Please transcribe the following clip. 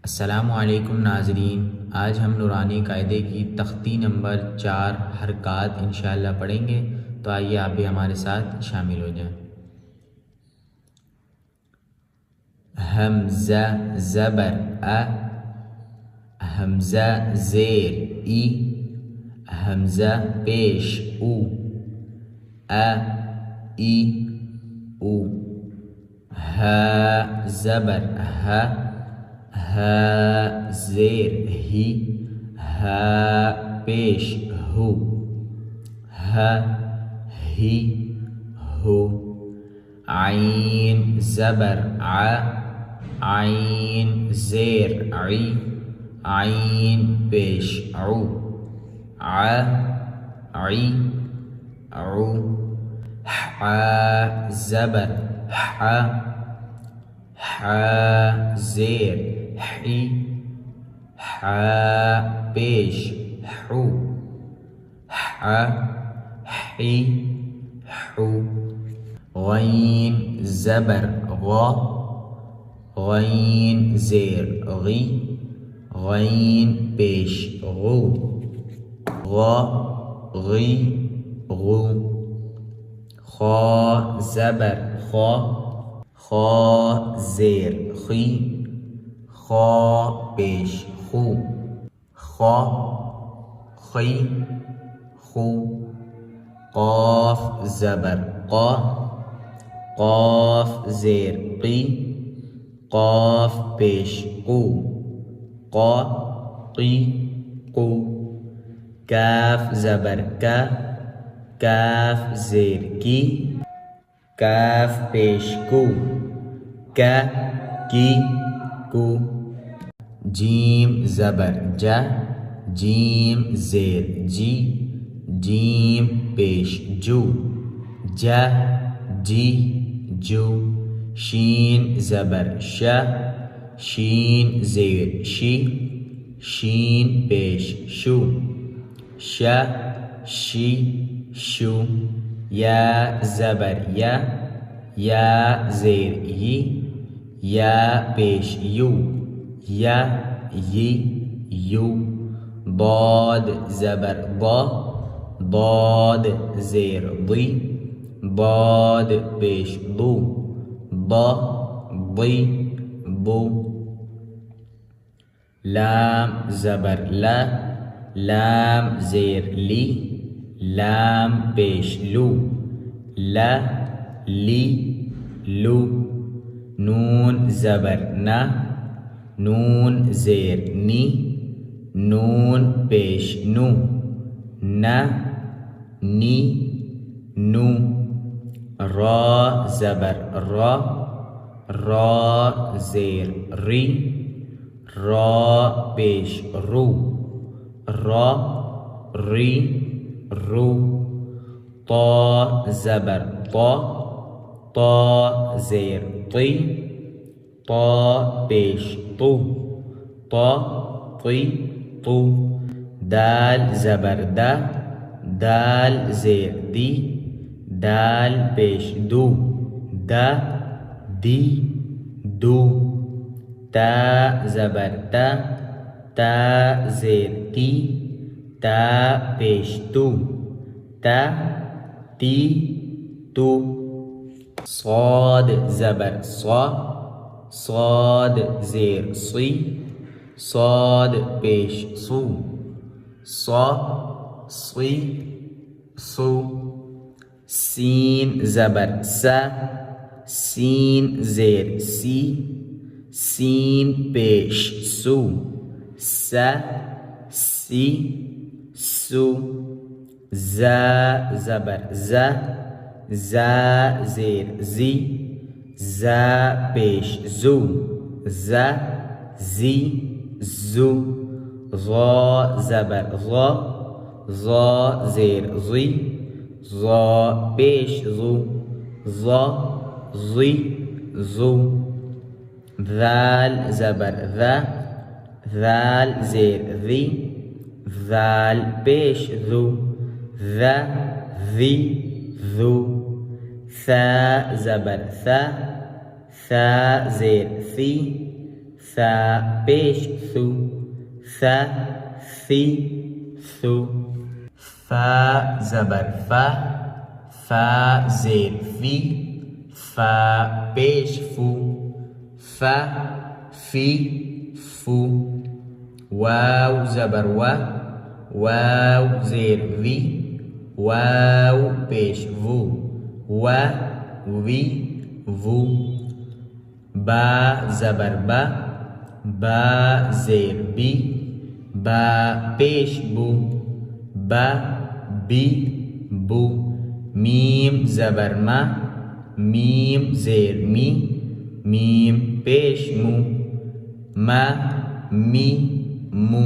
अस्सलामुअलैकुम नाज़रीन, आज हम नूरानी कायदे की तख्ती नंबर 4 हरकात इंशाअल्लाह पढ़ेंगे। तो आइए आप भी हमारे साथ शामिल हो जाएं। हमज़ा ज़बर अ, हमज़ा ज़ेर ई, हमज़ा पेश उ, अ ई उ, ह ज़बर ह, ह ज़ेर ही, ह पेश हु, ह ही हु, आइन ज़बर आ, आइन ज़ेर आई, आइन पेश औ, आ आई औ, ह ज़बर ह, ह ज़ेर ही, ह पेश हु, ह ही हु, गैन ज़बर ग, गैन ज़ेर गी, गैन पेश गु, ग गी गु, ख ज़बर ख, ख ज़ेर खी, ख पेश खु, ख खी खु, क़ाफ ज़बर क़, क़ाफ ज़ेर क़ी, क़ाफ पेश क़ु, क़ क़ी क़ु, काफ ज़बर का, काफ ज़ेर की, काफ पेश कु, का की कु, जीम ज़बर जा, जीम ज़ेर जी, जीम पेश जू, जा जी जू, शीन ज़बर शा, शीन ज़ेर शी, शीन पेश शू, शा शी शू, या ज़बर या ज़ेर यी, या पेश यू, या यी यू, बाद ज़बर ब, बाद ज़ेर दी, बाद पेश बू, ब दी बू, लाम ज़बर ला, लाम ज़ेर ली, लाम पेश लू, ला ली लू, नून ज़बर ना, नून ज़ेर नी, नून पेश नू, ना नी नू, रा ज़बर रा, रा ज़ेर री, रा पेश रू, रा री रू, ता ज़बर ता, ता ज़ेर ती, ता पेश तू, ता ती तू, दाल ज़बर दा, दाल ज़ेर दी, दाल पेश दू, दा दी दू, ता ज़बर ता, ता ज़ेर ती, ता पेश तू, ता ती तू, साद ज़बर सा, साद ज़ेर सी, साद पेश सू, सा सी सू, सीन ज़बर सा, सीन ज़ेर सी, सीन पेश सू, सा सी सू, ज़ा ज़बर ज़ा, ज़ा ज़ेर ज़ी, ज़ा पेश ज़ू, ज़ा ज़ी ज़ू, ज़ा ज़बर ज़ा, ज़ा ज़ेर ज़ी, ज़ा पेश ज़ू, ज़ा ज़ी ज़ू, ज़ाल ज़बर ज़ा, ज़ाल ज़ेर ज़ी, ज़ाल पेश ज़ू, ज़ा ज़ी ज़ू, सा ज़बर सा, सा ज़ेर सी, सा पेश सु, सा सी सु। फा ज़बर फा, फा ज़ेर फी, फा पेश फू, फा फी फू। वाव ज़बर वा, वाव ज़ेर वी, वाव पेश वू, वा वी वू। बा ज़बर बा, बा ज़ेर बी, बा पेश बू, बा बी बू। मीम ज़बर मा, मीम ज़ेर मी, मीम पेश मू, मा मी मू।